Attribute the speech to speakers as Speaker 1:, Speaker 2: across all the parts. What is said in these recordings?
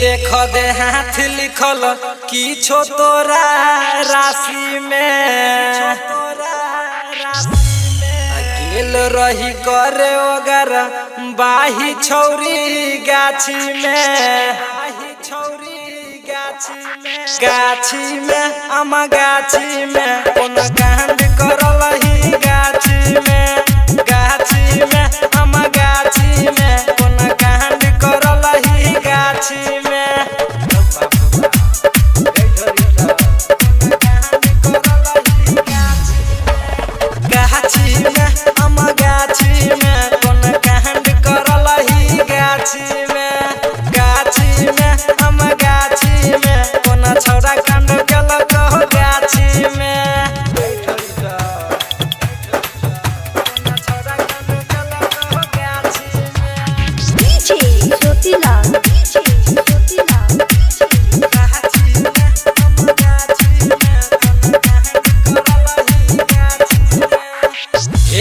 Speaker 1: देख दे हाथ लिखल किछो तोरा राशि में गेल रही करे ओगर बाही छौरी गाछी में गाछी में आमा गाछी में कोन कांड करल ही गाछी में आमा गाछी में कोन कांड करल ही गाछी में आमा गाछी में कोन कांड करल ही गाछी में आमा गाछी में कोन छौरा कांड केलक गाछी में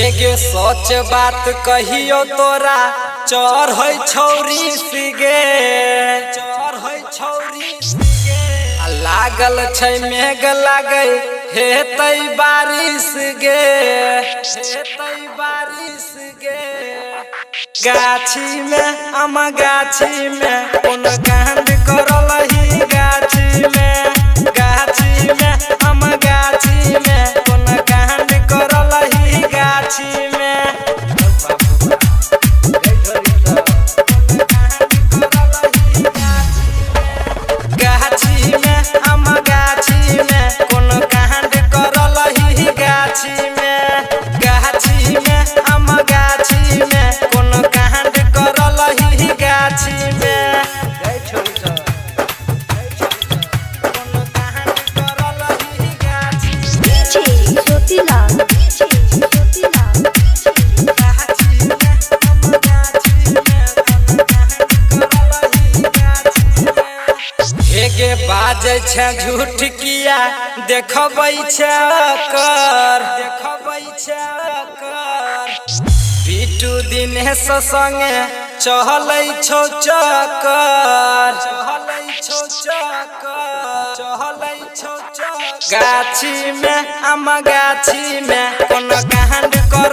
Speaker 1: एगे सच बात कहियो तोरा चोर है छौरी सिगे लागल छै मेघ लागे हेतै बारिश गे गाछी में आमा गाछी में कोन कांड करल ही गाछी में आमा गाछी में कोन कांड करल ही गाछी में आमा गाछी में कोन कांड करल ही गाछी में आमा गाछी में कोन कांड करल ही गाछी में हेगे बाजे छै झूठ किया देखबै छै कर बिटू दिनेश संगे चहलै छौ चक्कर गाछी में आमा गाछी में कोन कांड कर